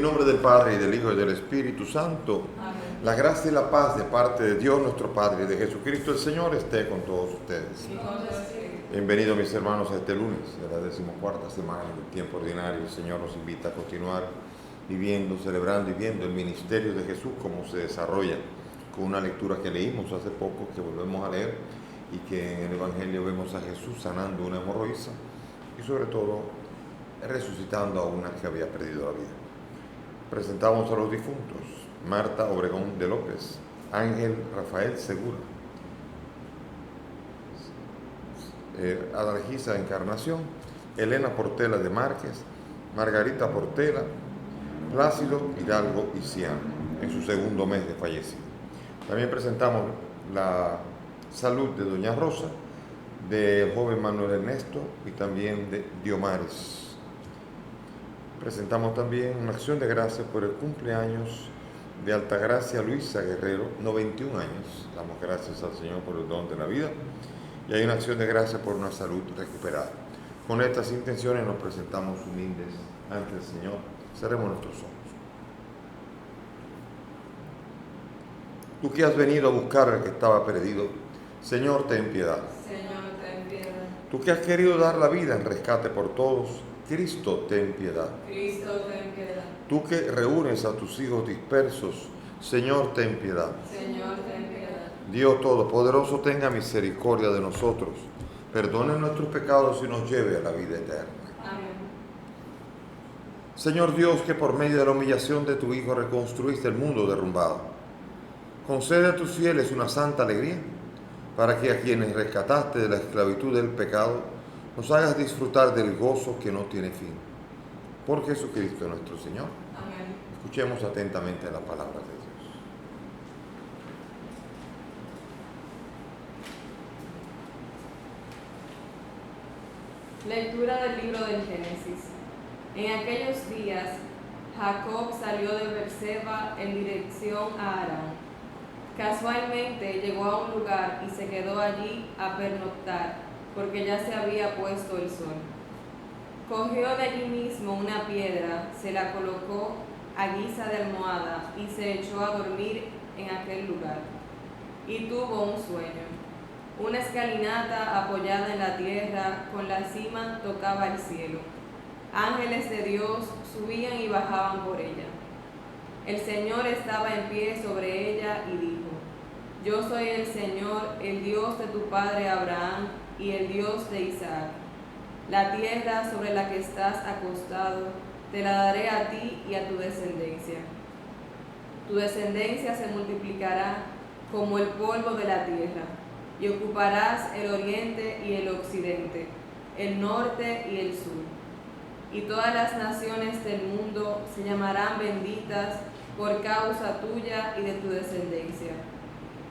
nombre del Padre, y del Hijo, y del Espíritu Santo. Amén. La gracia y la paz de parte de Dios nuestro Padre y de Jesucristo el Señor esté con todos ustedes. Y con tu espíritu. Bienvenidos mis hermanos a este lunes de la 14ª semana del tiempo ordinario. El Señor nos invita a continuar viviendo, celebrando y viendo el ministerio de Jesús como se desarrolla, con una lectura que leímos hace poco, que volvemos a leer, y que en el Evangelio vemos a Jesús sanando una hemorroísa y sobre todo resucitando a una que había perdido la vida. Presentamos a los difuntos: Marta Obregón de López, Ángel Rafael Segura, Adalgisa Encarnación, Elena Portela de Márquez, Margarita Portela, Plácido Hidalgo y Ciano, en su segundo mes de fallecido. También presentamos la salud de Doña Rosa, del joven Manuel Ernesto y también de Diomares. Presentamos también una acción de gracias por el cumpleaños de Altagracia Luisa Guerrero, 91 años. Damos gracias al Señor por el don de la vida y hay una acción de gracias por una salud recuperada. Con estas intenciones nos presentamos humildes ante el Señor. Cerremos nuestros ojos. Tú que has venido a buscar al que estaba perdido, Señor, ten piedad. Señor, ten piedad. Tú que has querido dar la vida en rescate por todos, Cristo, ten piedad. Cristo, ten piedad. Tú que reúnes a tus hijos dispersos, Señor, ten piedad. Señor, ten piedad. Dios Todopoderoso, tenga misericordia de nosotros, perdone nuestros pecados y nos lleve a la vida eterna. Amén. Señor Dios, que por medio de la humillación de tu Hijo reconstruiste el mundo derrumbado, concede a tus fieles una santa alegría, para que a quienes rescataste de la esclavitud del pecado, nos hagas disfrutar del gozo que no tiene fin. Por Jesucristo nuestro Señor. Amén. Escuchemos atentamente la palabra de Dios. Lectura del libro del Génesis. En aquellos días, Jacob salió de Beerseba en dirección a Harán. Casualmente llegó a un lugar y se quedó allí a pernoctar, porque ya se había puesto el sol. Cogió de allí mismo una piedra, se la colocó a guisa de almohada y se echó a dormir en aquel lugar. Y tuvo un sueño. Una escalinata apoyada en la tierra, con la cima tocaba el cielo. Ángeles de Dios subían y bajaban por ella. El Señor estaba en pie sobre ella y dijo: Yo soy el Señor, el Dios de tu padre Abraham y el Dios de Isaac. La tierra sobre la que estás acostado te la daré a ti y a tu descendencia. Tu descendencia se multiplicará como el polvo de la tierra, y ocuparás el oriente y el occidente, el norte y el sur. Y todas las naciones del mundo se llamarán benditas por causa tuya y de tu descendencia.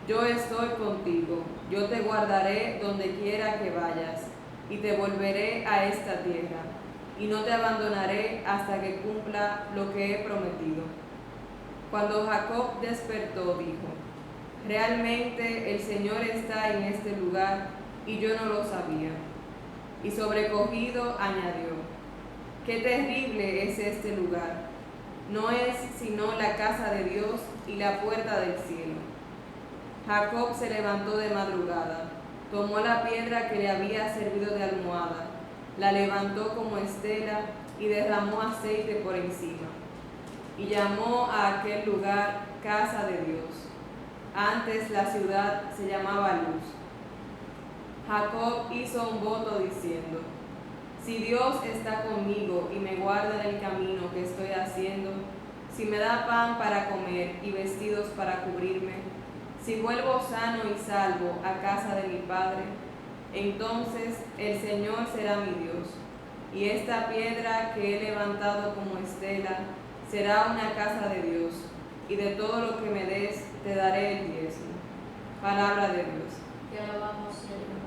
Yo estoy contigo, yo te guardaré donde quiera que vayas, y te volveré a esta tierra, y no te abandonaré hasta que cumpla lo que he prometido. Cuando Jacob despertó, dijo: Realmente el Señor está en este lugar, y yo no lo sabía. Y sobrecogido añadió: Qué terrible es este lugar. No es sino la casa de Dios y la puerta del cielo. Jacob se levantó de madrugada, tomó la piedra que le había servido de almohada, la levantó como estela y derramó aceite por encima. Y llamó a aquel lugar Casa de Dios. Antes la ciudad se llamaba Luz. Jacob hizo un voto diciendo: Si Dios está conmigo y me guarda en el camino que estoy haciendo, si me da pan para comer y vestidos para cubrirme, si vuelvo sano y salvo a casa de mi padre, entonces el Señor será mi Dios, y esta piedra que he levantado como estela será una casa de Dios, y de todo lo que me des te daré el diezmo. Palabra de Dios. Te alabamos, Señor.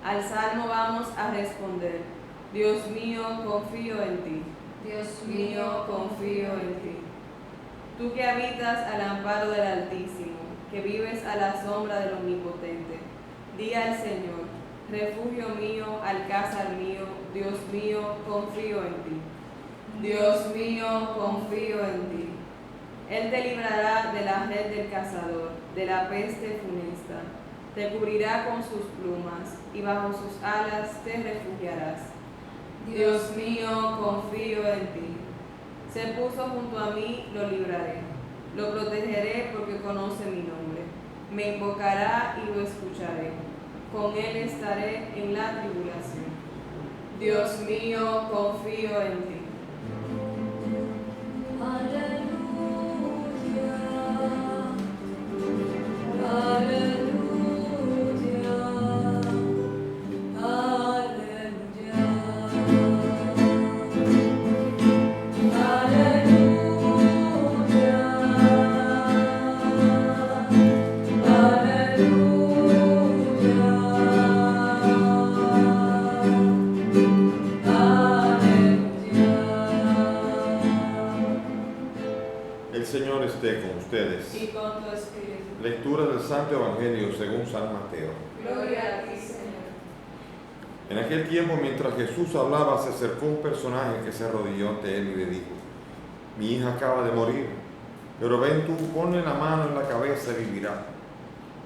Al salmo vamos a responder: Dios mío, confío en ti. Dios Mío, confío en ti. Tú que habitas al amparo del Altísimo, que vives a la sombra del Omnipotente, di al Señor: refugio mío, alcázar mío, Dios mío, confío en ti. Dios mío, confío en ti. Él te librará de la red del cazador, de la peste funesta. Te cubrirá con sus plumas y bajo sus alas te refugiarás. Dios mío, confío en ti. Se puso junto a mí, lo libraré. Lo protegeré porque conoce mi nombre. Me invocará y lo escucharé. Con él estaré en la tribulación. Dios mío, confío en ti. Aleluya, aleluya, aleluya, El Señor esté con ustedes. Y con tu espíritu. Lectura del Santo Evangelio según San Mateo. Gloria a ti, Señor. En aquel tiempo, mientras Jesús hablaba, se acercó un personaje que se arrodilló ante él y le dijo: mi hija acaba de morir, pero ven tú, ponle la mano en la cabeza y vivirá.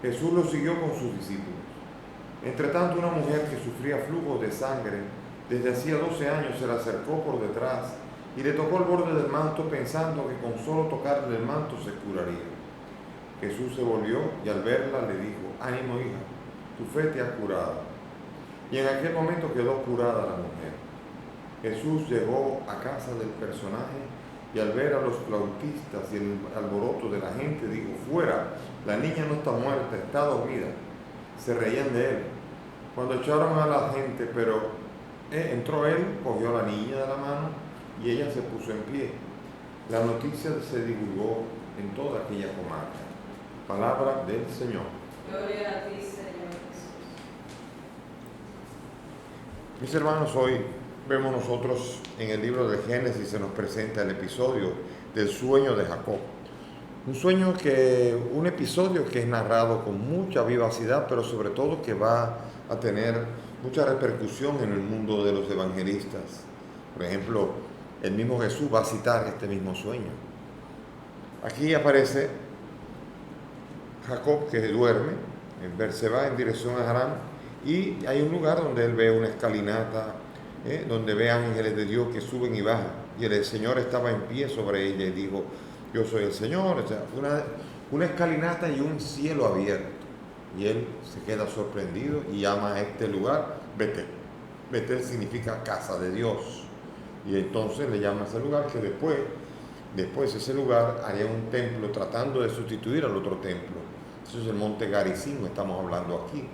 Jesús lo siguió con sus discípulos. Entre tanto, una mujer que sufría flujos de sangre desde hacía 12 años se le acercó por detrás y le tocó el borde del manto, pensando que con solo tocarle el manto se curaría. Jesús se volvió y al verla le dijo: ánimo, hija, tu fe te ha curado. Y en aquel momento quedó curada la mujer. Jesús llegó a casa del personaje y al ver a los flautistas y el alboroto de la gente, dijo: fuera, la niña no está muerta, está dormida. Se reían de él. Cuando echaron a la gente, pero entró él, cogió a la niña de la mano y ella se puso en pie. La noticia se divulgó en toda aquella comarca. Palabra del Señor. Gloria a ti, Señor Jesús. Mis hermanos, hoy vemos nosotros en el libro de Génesis se nos presenta el episodio del sueño de Jacob. Un episodio que es narrado con mucha vivacidad, pero sobre todo que va a tener mucha repercusión en el mundo de los evangelistas. Por ejemplo, el mismo Jesús va a citar este mismo sueño. Aquí aparece Jacob que duerme en Berseba en dirección a Harán, y hay un lugar donde él ve una escalinata, donde ve ángeles de Dios que suben y bajan, y el Señor estaba en pie sobre ella y dijo: yo soy el Señor. O sea, una escalinata y un cielo abierto, y él se queda sorprendido y llama a este lugar Betel. Betel significa casa de Dios, y entonces le llama a ese lugar que después ese lugar haría un templo tratando de sustituir al otro templo. Eso es el monte Garizim, estamos hablando aquí.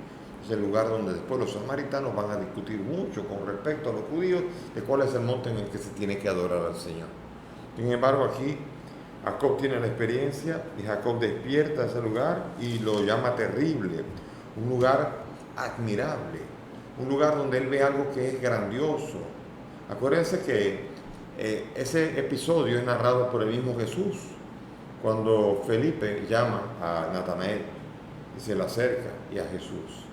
Es el lugar donde después los samaritanos van a discutir mucho con respecto a los judíos de cuál es el monte en el que se tiene que adorar al Señor. Sin embargo, aquí Jacob tiene la experiencia y Jacob despierta ese lugar y lo llama terrible, un lugar admirable, un lugar donde él ve algo que es grandioso. Acuérdense que ese episodio es narrado por el mismo Jesús, cuando Felipe llama a Natanael y se le acerca y a Jesús.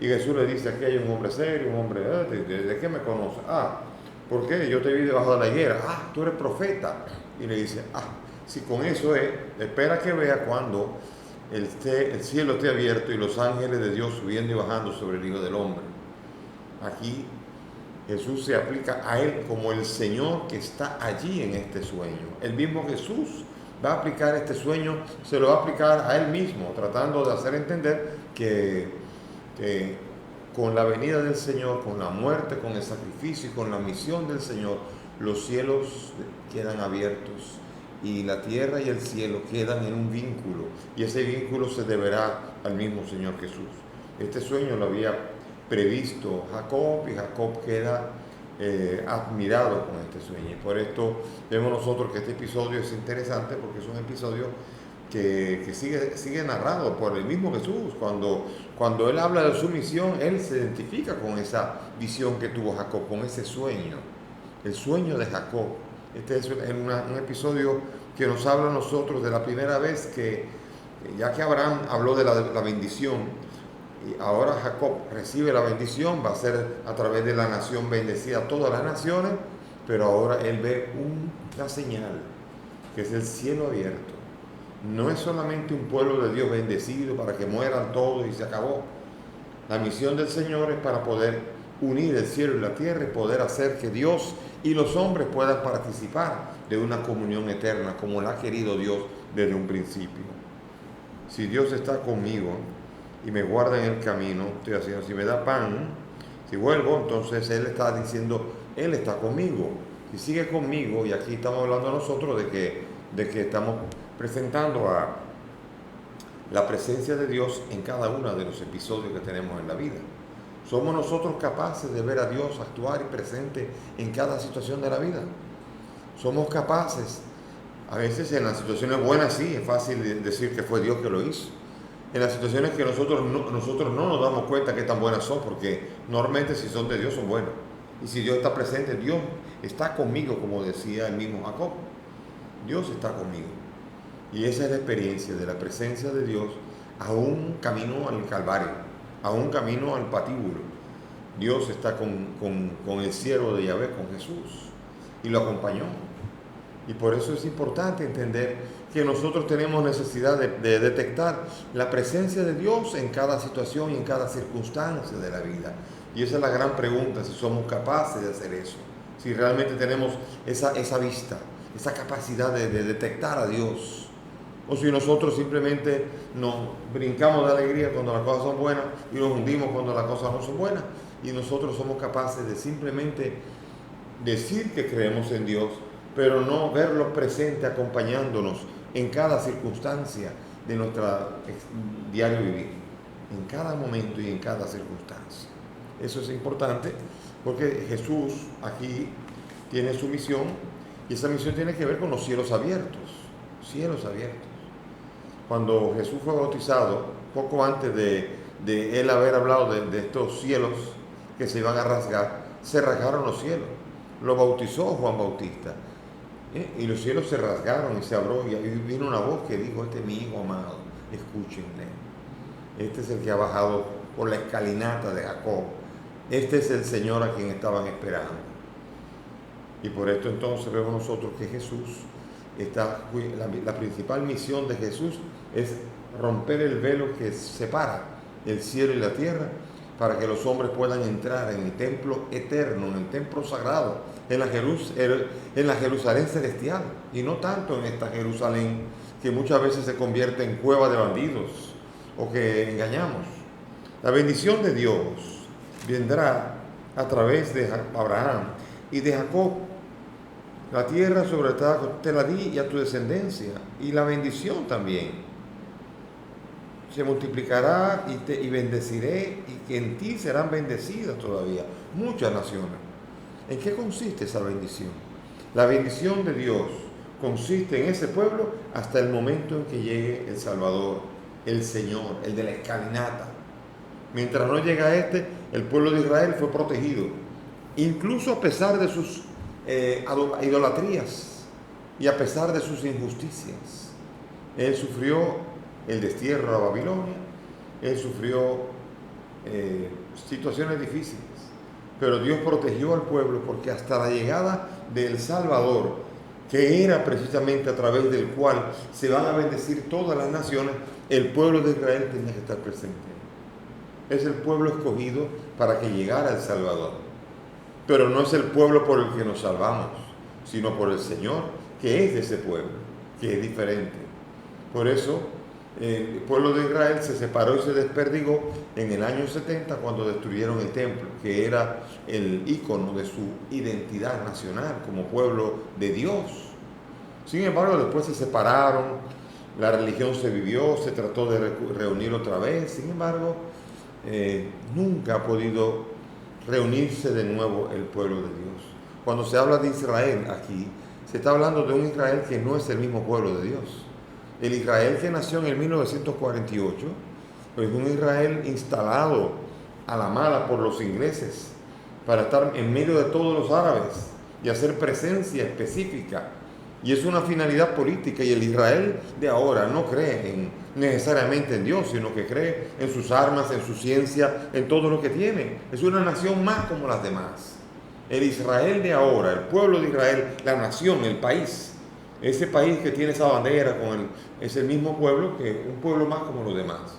Y Jesús le dice: aquí hay un hombre serio, un hombre, ¿de qué me conoces? ¿Por qué? Yo te vi debajo de la higuera. Tú eres profeta. Y le dice: si con eso es, espera que vea cuando el cielo esté abierto y los ángeles de Dios subiendo y bajando sobre el Hijo del Hombre. Aquí Jesús se aplica a él como el Señor que está allí en este sueño. El mismo Jesús va a aplicar este sueño, se lo va a aplicar a él mismo, tratando de hacer entender que con la venida del Señor, con la muerte, con el sacrificio y con la misión del Señor, los cielos quedan abiertos y la tierra y el cielo quedan en un vínculo, y ese vínculo se deberá al mismo Señor Jesús. Este sueño lo había previsto Jacob, y Jacob queda admirado con este sueño, y por esto vemos nosotros que este episodio es interesante, porque es un episodio que sigue narrado por el mismo Jesús. Cuando él habla de su misión, él se identifica con esa visión que tuvo Jacob, con ese sueño, el sueño de Jacob. Este es un episodio que nos habla a nosotros de la primera vez que, ya que Abraham habló de la bendición, y ahora Jacob recibe la bendición, va a ser a través de la nación bendecida todas las naciones, pero ahora él ve una señal, que es el cielo abierto. No es solamente un pueblo de Dios bendecido para que mueran todos y se acabó. La misión del Señor es para poder unir el cielo y la tierra y poder hacer que Dios y los hombres puedan participar de una comunión eterna como la ha querido Dios desde un principio. Si Dios está conmigo y me guarda en el camino, estoy haciendo, si me da pan, si vuelvo, entonces Él está diciendo, Él está conmigo. Si sigue conmigo, y aquí estamos hablando nosotros de que estamos presentando a la presencia de Dios en cada uno de los episodios que tenemos en la vida. ¿Somos nosotros capaces de ver a Dios actuar y presente en cada situación de la vida? Somos capaces, a veces en las situaciones buenas sí, es fácil decir que fue Dios que lo hizo. En las situaciones que nosotros no nos damos cuenta que tan buenas son, porque normalmente si son de Dios son buenas. Y si Dios está presente, Dios está conmigo, como decía el mismo Jacob. Dios está conmigo. Y esa es la experiencia de la presencia de Dios a un camino al Calvario, a un camino al patíbulo. Dios está con el siervo de Yahvé, con Jesús, y lo acompañó. Y por eso es importante entender que nosotros tenemos necesidad de detectar la presencia de Dios en cada situación y en cada circunstancia de la vida. Y esa es la gran pregunta, si somos capaces de hacer eso, si realmente tenemos esa vista, esa capacidad de detectar a Dios, o si nosotros simplemente nos brincamos de alegría cuando las cosas son buenas y nos hundimos cuando las cosas no son buenas, y nosotros somos capaces de simplemente decir que creemos en Dios, pero no verlo presente acompañándonos en cada circunstancia de nuestro diario vivir, en cada momento y en cada circunstancia. Eso es importante porque Jesús aquí tiene su misión, y esa misión tiene que ver con los cielos abiertos, cielos abiertos. Cuando Jesús fue bautizado, poco antes de él haber hablado de estos cielos que se iban a rasgar, se rasgaron los cielos. Lo bautizó Juan Bautista. Y los cielos se rasgaron y se abrió, y vino una voz que dijo: este es mi hijo amado, escúchenle. Este es el que ha bajado por la escalinata de Jacob. Este es el Señor a quien estaban esperando. Y por esto entonces vemos nosotros que Jesús la principal misión de Jesús es romper el velo que separa el cielo y la tierra, para que los hombres puedan entrar en el templo eterno, en el templo sagrado, en la Jerusalén celestial, y no tanto en esta Jerusalén que muchas veces se convierte en cueva de bandidos o que engañamos. La bendición de Dios vendrá a través de Abraham y de Jacob. La tierra sobre te la di y a tu descendencia, y la bendición también. Se multiplicará y bendeciré, y que en ti serán bendecidas todavía muchas naciones. ¿En qué consiste esa bendición? La bendición de Dios consiste en ese pueblo hasta el momento en que llegue el Salvador, el Señor, el de la escalinata. Mientras no llega el pueblo de Israel fue protegido, incluso a pesar de sus idolatrías y a pesar de sus injusticias. Él sufrió el destierro a Babilonia, él sufrió situaciones difíciles, pero Dios protegió al pueblo, porque hasta la llegada del Salvador, que era precisamente a través del cual se van a bendecir todas las naciones, el pueblo de Israel tenía que estar presente. Es el pueblo escogido para que llegara el Salvador. Pero no es el pueblo por el que nos salvamos, sino por el Señor, que es de ese pueblo, que es diferente. Por eso, el pueblo de Israel se separó y se desperdigó en el año 70, cuando destruyeron el templo, que era el ícono de su identidad nacional como pueblo de Dios. Sin embargo, después se separaron, la religión se vivió, se trató de reunir otra vez. Sin embargo, nunca ha podido reunirse de nuevo el pueblo de Dios. Cuando se habla de Israel aquí, se está hablando de un Israel que no es el mismo pueblo de Dios. El Israel que nació en el 1948 es un Israel instalado a la mala por los ingleses para estar en medio de todos los árabes y hacer presencia específica. Y es una finalidad política, y el Israel de ahora no cree necesariamente en Dios, sino que cree en sus armas, en su ciencia, en todo lo que tiene. Es una nación más como las demás. El Israel de ahora, el pueblo de Israel, la nación, el país, ese país que tiene esa bandera es el mismo pueblo, que un pueblo más como los demás.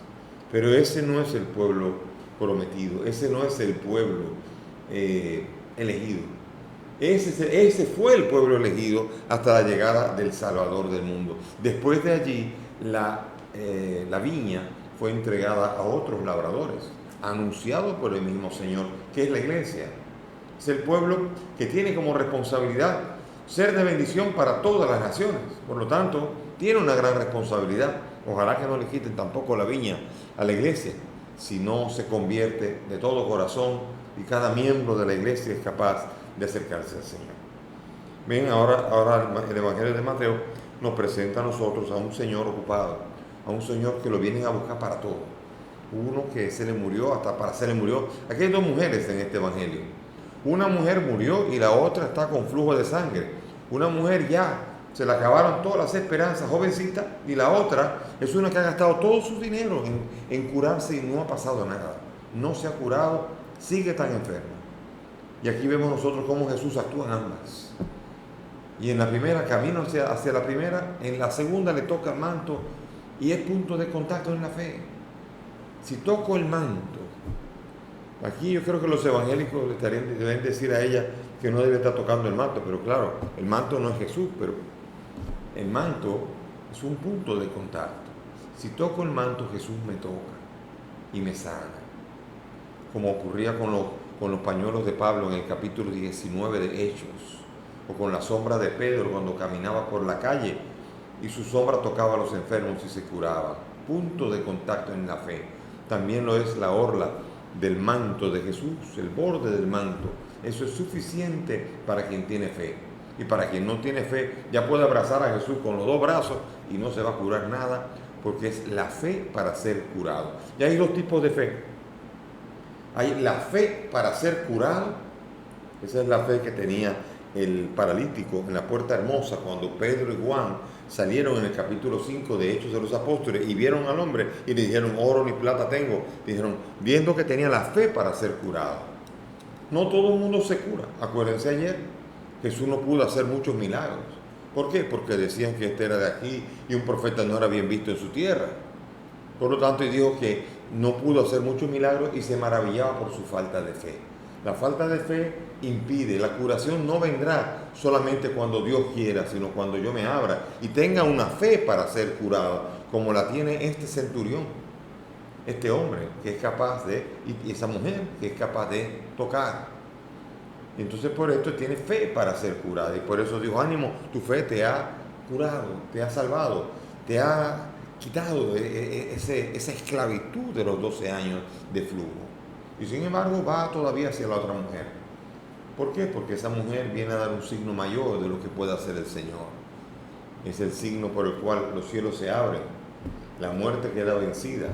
Pero ese no es el pueblo prometido, ese no es el pueblo elegido. Ese fue el pueblo elegido hasta la llegada del Salvador del mundo. Después de allí, la viña fue entregada a otros labradores, anunciado por el mismo Señor, que es la iglesia. Es el pueblo que tiene como responsabilidad ser de bendición para todas las naciones. Por lo tanto, tiene una gran responsabilidad. Ojalá que no le quiten tampoco la viña a la iglesia, si no se convierte de todo corazón y cada miembro de la iglesia es capaz de acercarse al Señor. Ven, ahora el Evangelio de Mateo nos presenta a nosotros a un Señor ocupado, a un Señor que lo vienen a buscar para todo. Uno que se le murió, hasta para se le murió. Aquí hay dos mujeres en este Evangelio. Una mujer murió y la otra está con flujo de sangre. Una mujer ya se le acabaron todas las esperanzas, jovencita, y la otra es una que ha gastado todo su dinero en curarse y no ha pasado nada. No se ha curado, sigue tan enferma. Y aquí vemos nosotros cómo Jesús actúa en ambas. Y en la primera, camino hacia la primera, en la segunda le toca el manto y es punto de contacto en la fe. Si toco el manto, aquí yo creo que los evangélicos deben decir a ella que no debe estar tocando el manto, pero claro, el manto no es Jesús, pero el manto es un punto de contacto. Si toco el manto, Jesús me toca y me sana, como ocurría con los pañuelos de Pablo en el capítulo 19 de Hechos, o con la sombra de Pedro cuando caminaba por la calle y su sombra tocaba a los enfermos y se curaba. Punto de contacto en la fe. También lo es la orla del manto de Jesús, el borde del manto. Eso es suficiente para quien tiene fe. Y para quien no tiene fe, ya puede abrazar a Jesús con los dos brazos y no se va a curar nada, porque es la fe para ser curado. Y hay dos tipos de fe. Hay la fe para ser curado. Esa es la fe que tenía el paralítico en la Puerta Hermosa cuando Pedro y Juan salieron en el capítulo 5 de Hechos de los Apóstoles y vieron al hombre y le dijeron: oro ni plata tengo. Dijeron, viendo que tenía la fe para ser curado. No todo el mundo se cura. Acuérdense ayer, Jesús no pudo hacer muchos milagros. ¿Por qué? Porque decían que este era de aquí y un profeta no era bien visto en su tierra. Por lo tanto, y dijo que no pudo hacer muchos milagros y se maravillaba por su falta de fe. La falta de fe impide, la curación no vendrá solamente cuando Dios quiera, sino cuando yo me abra y tenga una fe para ser curado, como la tiene este centurión, este hombre que es capaz de, y esa mujer que es capaz de tocar. Entonces por esto tiene fe para ser curada y por eso dijo: ánimo, tu fe te ha curado, te ha salvado, te ha quitado esa esclavitud de los 12 años de flujo. Y sin embargo va todavía hacia la otra mujer. ¿Por qué? Porque esa mujer viene a dar un signo mayor de lo que puede hacer el Señor. Es el signo por el cual los cielos se abren, la muerte queda vencida.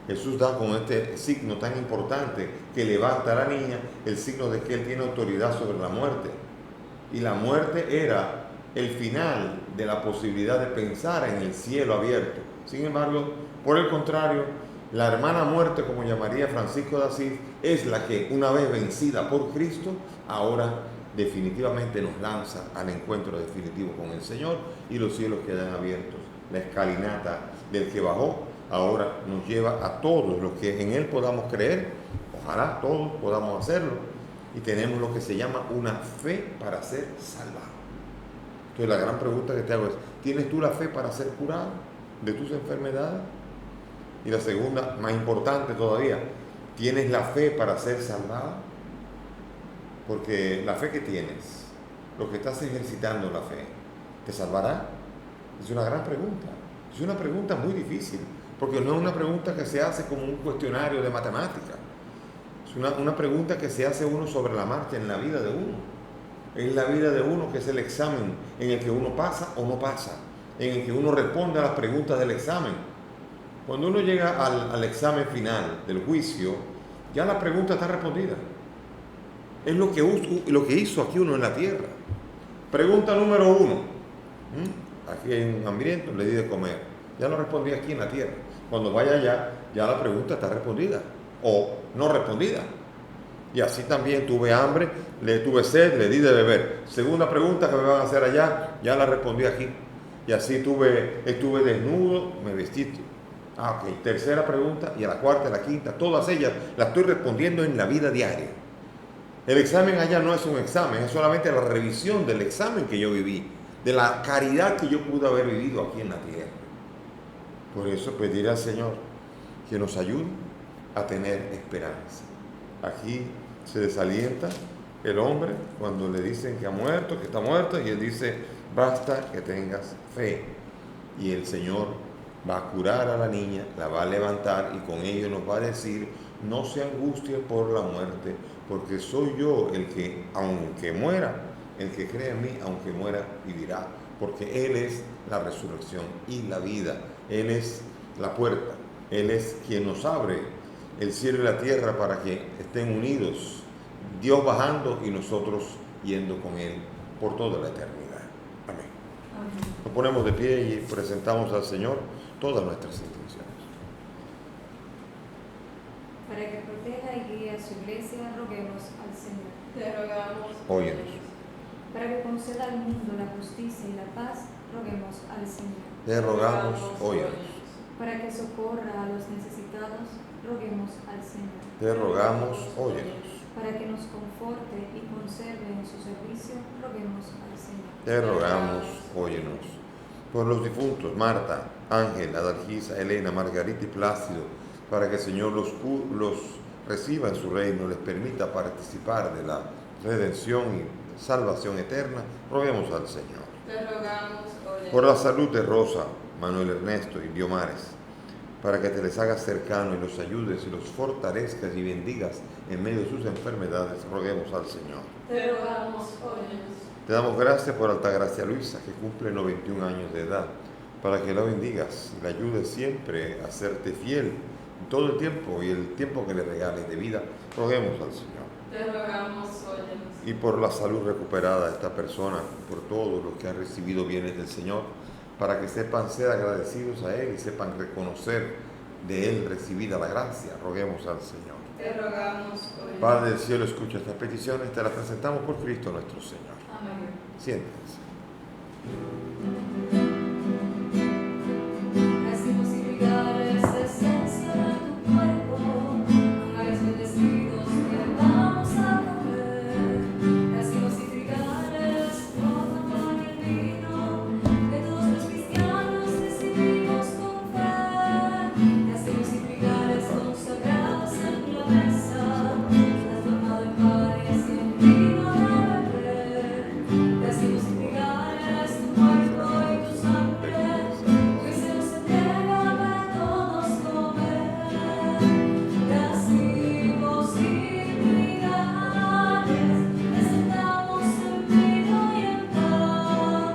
Jesús da con este signo tan importante que levanta a la niña el signo de que Él tiene autoridad sobre la muerte. Y la muerte era el final de la posibilidad de pensar en el cielo abierto. Sin embargo, por el contrario, la hermana muerte, como llamaría Francisco de Asís, es la que, una vez vencida por Cristo, ahora definitivamente nos lanza al encuentro definitivo con el Señor y los cielos quedan abiertos. La escalinata del que bajó ahora nos lleva a todos los que en Él podamos creer, ojalá todos podamos hacerlo, y tenemos lo que se llama una fe para ser salvado. Entonces la gran pregunta que te hago es: ¿tienes tú la fe para ser curado de tus enfermedades? Y la segunda, más importante todavía, ¿tienes la fe para ser salvado? Porque la fe que tienes, lo que estás ejercitando la fe, ¿te salvará? Es una gran pregunta. Es una pregunta muy difícil, porque no es una pregunta que se hace como un cuestionario de matemática. Es una pregunta que se hace uno sobre la marcha en la vida de uno. Es la vida de uno que es el examen en el que uno pasa o no pasa, en el que uno responde a las preguntas del examen. Cuando uno llega al examen final del juicio, ya la pregunta está respondida. Es lo que hizo aquí uno en la tierra. Pregunta número 1. Aquí hay un hambriento, le di de comer. Ya lo respondí aquí en la tierra. Cuando vaya allá, ya la pregunta está respondida o no respondida. Y así también tuve hambre, le tuve sed, le di de beber. Segunda pregunta que me van a hacer allá, ya la respondí aquí. Y así estuve desnudo, me vestiste. Ok. Tercera pregunta, y a la cuarta, a la quinta, todas ellas las estoy respondiendo en la vida diaria. El examen allá no es un examen, es solamente la revisión del examen que yo viví, de la caridad que yo pude haber vivido aquí en la tierra. Por eso pediré al Señor que nos ayude a tener esperanza. Aquí se desalienta el hombre cuando le dicen que ha muerto, que está muerto, y él dice, basta que tengas fe. Y el Señor va a curar a la niña, la va a levantar y con ello nos va a decir, no se angustie por la muerte, porque soy yo el que, aunque muera, el que cree en mí, aunque muera, vivirá, porque Él es la resurrección y la vida. Él es la puerta, Él es quien nos abre el cielo y la tierra para que estén unidos, Dios bajando y nosotros yendo con Él por toda la eternidad. Amén. Amén. Nos ponemos de pie y presentamos al Señor todas nuestras intenciones. Para que proteja y guíe a su iglesia, roguemos al Señor. Te rogamos, Óyenos. Para que conceda al mundo la justicia y la paz, roguemos al Señor. Te rogamos, óyenos. Para que socorra a los necesitados, roguemos al Señor. Te rogamos, óyenos. Para que nos conforte y conserve en su servicio, roguemos al Señor. Te rogamos, óyenos. Por los difuntos, Marta, Ángel, Adalgisa, Elena, Margarita y Plácido, para que el Señor los reciba en su reino, les permita participar de la redención y salvación eterna, roguemos al Señor. te rogamos, óyenos. Por la salud de Rosa, Manuel Ernesto y Diomares, para que te les hagas cercano y los ayudes y los fortalezcas y bendigas en medio de sus enfermedades, roguemos al Señor. Te rogamos, óyenos. Te damos gracias por Altagracia Luisa, que cumple 91 años de edad, para que la bendigas y la ayudes siempre a serte fiel en todo el tiempo y el tiempo que le regales de vida, roguemos al Señor. Te rogamos, óyenos. Y por la salud recuperada de esta persona, por todos los que han recibido bienes del Señor, para que sepan ser agradecidos a Él y sepan reconocer de Él recibida la gracia, roguemos al Señor. Te rogamos, óyenos. Padre del cielo, escucha estas peticiones, te las presentamos por Cristo nuestro Señor. Amén. Siéntense. Racimos y trigares de esencia de tu cuerpo, lugares bendecidos que vamos a comer. Racimos y trigares, ropa con el vino, que todos los cristianos recibimos con fe. Racimos y trigares consagrados en la mesa, transformado en panes y en vino a beber. Racimos y trigares, tu cuerpo y tu sangre, que se nos entrega para todos comer. Racimos y trigares, presentamos en vino y en pan,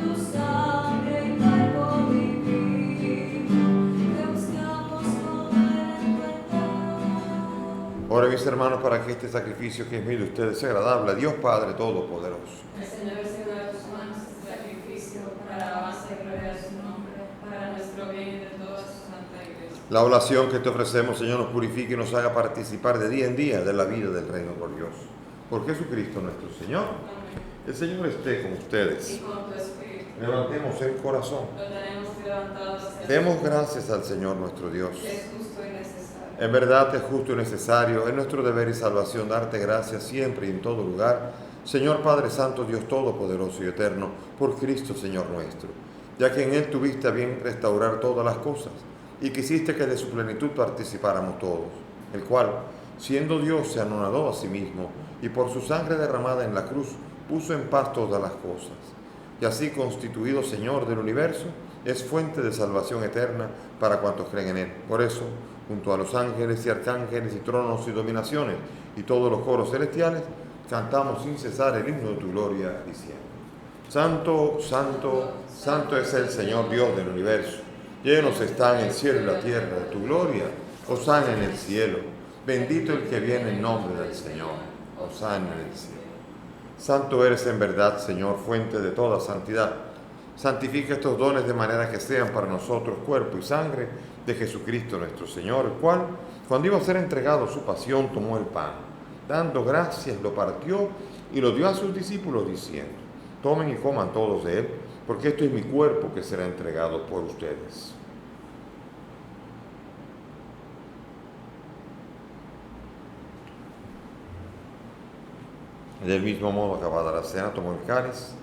tu sangre y cuerpo divino, que buscamos comer en tu altar. Ahora, mis hermanos, para que este sacrificio que es mío de ustedes sea agradable a Dios Padre Todopoderoso. El Señor reciba de tus manos este sacrificio para la alabanza y gloria de su nombre, para nuestro bien y de toda su santa iglesia. La oración que te ofrecemos, Señor, nos purifique y nos haga participar de día en día de la vida del reino glorioso. Por Jesucristo nuestro Señor. Amén. El Señor esté con Y ustedes. con tu espíritu. Levantemos el corazón. Lo tenemos levantado hacia Demos gracias al Señor nuestro Dios. Es justo y necesario. En verdad es justo y necesario, es nuestro deber y salvación darte gracias siempre y en todo lugar, Señor Padre Santo, Dios Todopoderoso y Eterno, por Cristo Señor nuestro, ya que en Él tuviste a bien restaurar todas las cosas y quisiste que de su plenitud participáramos todos, el cual, siendo Dios, se anonadó a sí mismo y por su sangre derramada en la cruz puso en paz todas las cosas, y así constituido Señor del universo, es fuente de salvación eterna para cuantos creen en Él. Por eso, junto a los ángeles y arcángeles y tronos y dominaciones y todos los coros celestiales, cantamos sin cesar el himno de tu gloria, diciendo: Santo, santo, santo es el Señor Dios del universo. Llenos están el cielo y la tierra de tu gloria. Hosana en el cielo. Bendito el que viene en nombre del Señor. Hosana en el cielo. Santo eres en verdad, Señor, fuente de toda santidad. Santifica estos dones de manera que sean para nosotros cuerpo y sangre de Jesucristo nuestro Señor, el cual, cuando iba a ser entregado su pasión, tomó el pan Dando gracias, lo partió y lo dio a sus discípulos diciendo: tomen y coman todos de él, porque esto es mi cuerpo que será entregado por ustedes. Del mismo modo, acabada la cena, tomó el cáliz,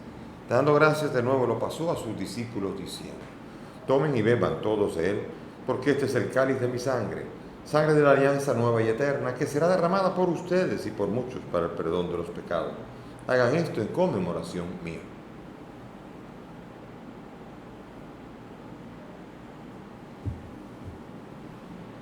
dando gracias de nuevo, lo pasó a sus discípulos diciendo: tomen y beban todos de él, porque este es el cáliz de mi sangre, sangre de la alianza nueva y eterna, que será derramada por ustedes y por muchos para el perdón de los pecados. Hagan esto en conmemoración mía.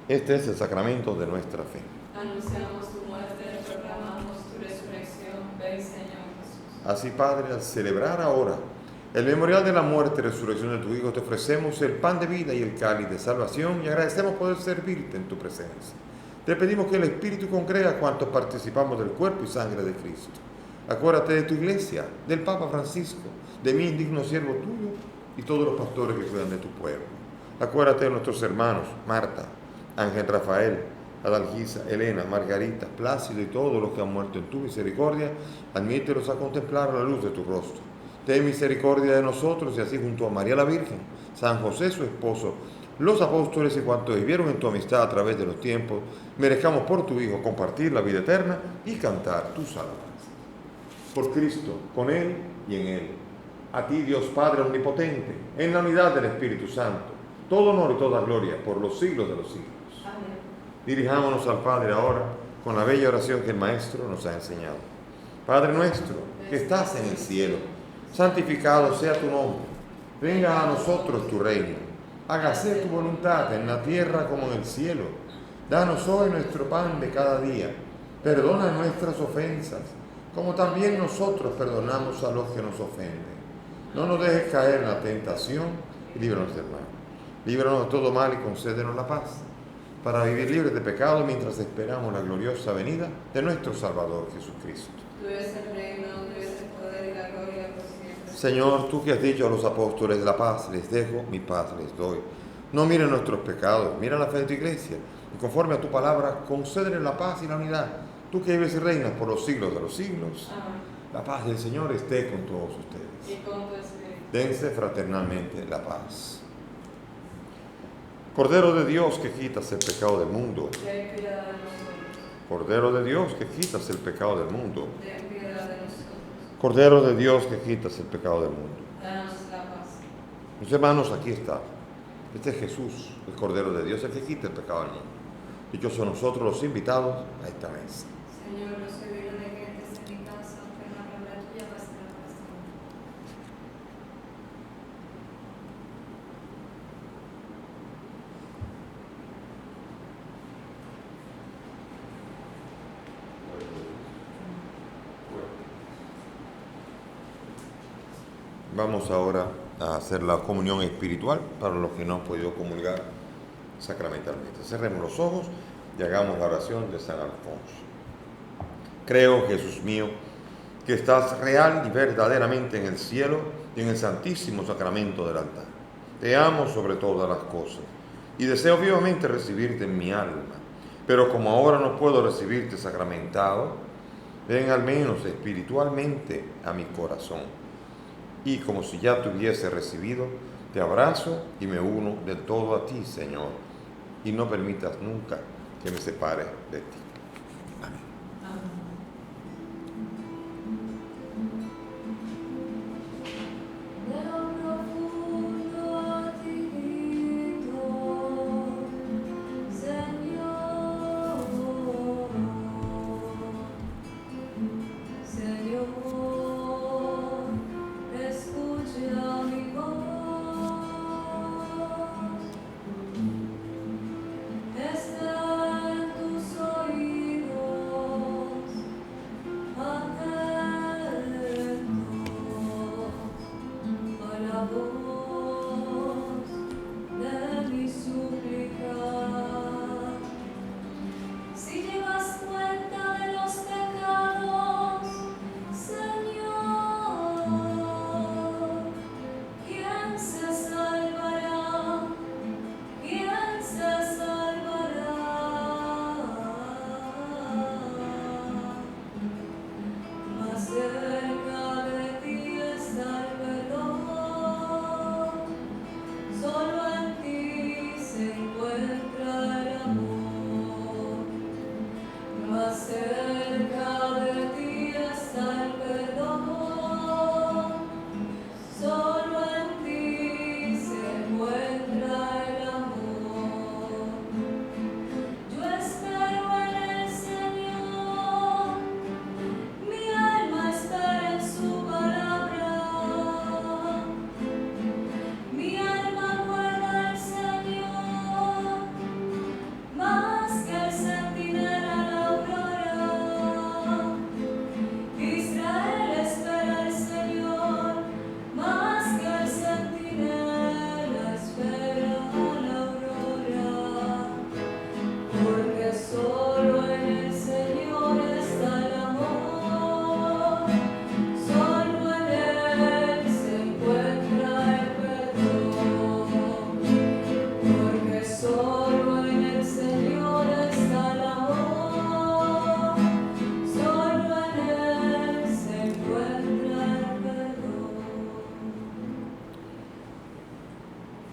Este es el sacramento de nuestra fe. Anunciamos tu muerte, proclamamos tu resurrección. Ven, Señor Jesús. Así, Padre, al celebrar ahora el memorial de la muerte y resurrección de tu Hijo, te ofrecemos el pan de vida y el cáliz de salvación y agradecemos poder servirte en tu presencia. Te pedimos que el Espíritu congrega a cuantos participamos del cuerpo y sangre de Cristo. Acuérdate de tu iglesia, del Papa Francisco, de mí, indigno siervo tuyo, y todos los pastores que cuidan de tu pueblo. Acuérdate de nuestros hermanos, Marta, Ángel Rafael, Adalgisa, Elena, Margarita, Plácido y todos los que han muerto en tu misericordia. Admítelos a contemplar la luz de tu rostro. Ten misericordia de nosotros y así, junto a María la Virgen, San José su esposo, los apóstoles y cuantos vivieron en tu amistad a través de los tiempos, merezcamos por tu Hijo compartir la vida eterna y cantar tus alabanzas. Por Cristo, con Él y en Él. A ti, Dios Padre omnipotente, en la unidad del Espíritu Santo, todo honor y toda gloria por los siglos de los siglos. Amén. Dirijámonos al Padre ahora con la bella oración que el Maestro nos ha enseñado. Padre nuestro, que estás en el cielo, santificado sea tu nombre. Venga a nosotros tu reino. Hágase tu voluntad en la tierra como en el cielo. Danos hoy nuestro pan de cada día. Perdona nuestras ofensas, como también nosotros perdonamos a los que nos ofenden. No nos dejes caer en la tentación y líbranos del mal. Líbranos de todo mal y concédenos la paz, para vivir libres de pecado mientras esperamos la gloriosa venida de nuestro Salvador Jesucristo. Tuyo es el reino, tuyo es el poder y la gloria por siempre. Señor, tú que has dicho a los apóstoles: la paz les dejo, mi paz les doy. No miren nuestros pecados, mira la fe de tu iglesia, y conforme a tu palabra, concédele la paz y la unidad. Tú que vives y reinas por los siglos de los siglos, Amén. la paz del Señor esté con todos ustedes. Y con tu espíritu. Dense fraternalmente la paz. Cordero de Dios que quitas el pecado del mundo. Ten piedad de nosotros. Cordero de Dios que quitas el pecado del mundo. Ten piedad de nosotros. Cordero de Dios que quitas el pecado del mundo. Danos la paz. Mis hermanos, aquí está. Este es Jesús, el Cordero de Dios, el que quita el pecado del mundo. Dichosos nosotros los invitados a esta mesa. Señor, no soy digno de que entres en mi casa, pero una palabra tuya bastará para salvarme. Vamos ahora a hacer la comunión espiritual para los que no han podido comulgar sacramentalmente. Cerremos los ojos y hagamos la oración de San Alfonso. Creo, Jesús mío, que estás real y verdaderamente en el cielo y en el santísimo sacramento del altar. Te amo sobre todas las cosas y deseo vivamente recibirte en mi alma, pero como ahora no puedo recibirte sacramentado, ven al menos espiritualmente a mi corazón. Y como si ya te hubiese recibido, te abrazo y me uno del todo a ti, Señor, y no permitas nunca que me separe de ti. Amén. De lo profundo a ti grito, Señor, Señor, escucha mi voz, está en tus oídos.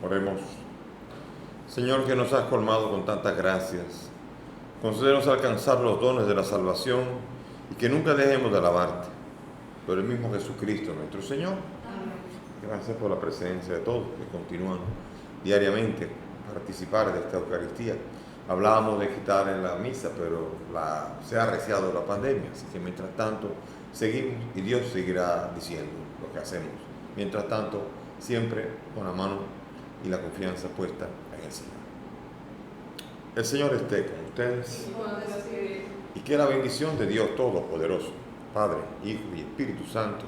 Oremos. Señor, que nos has colmado con tantas gracias, concédenos alcanzar los dones de la salvación y que nunca dejemos de alabarte. Por el mismo Jesucristo, nuestro Señor. Amén. Gracias por la presencia de todos que continúan diariamente a participar de esta Eucaristía. Hablábamos de quitar en la misa, pero se ha arreciado la pandemia, así que mientras tanto seguimos y Dios seguirá diciendo lo que hacemos. Mientras tanto, siempre con la mano y la confianza puesta en el Señor. El Señor esté con ustedes Y con tu espíritu. y que la bendición de Dios Todopoderoso, Padre, Hijo y Espíritu Santo,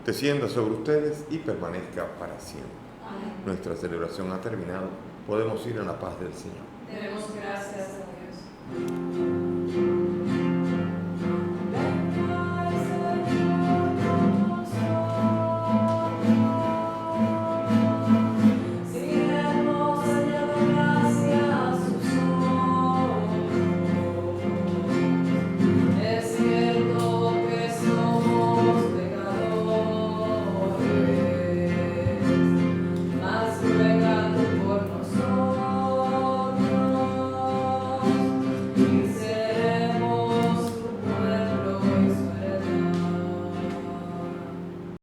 descienda sobre ustedes y permanezca para siempre. Amén. Nuestra celebración ha terminado. Podemos ir en la paz del Señor.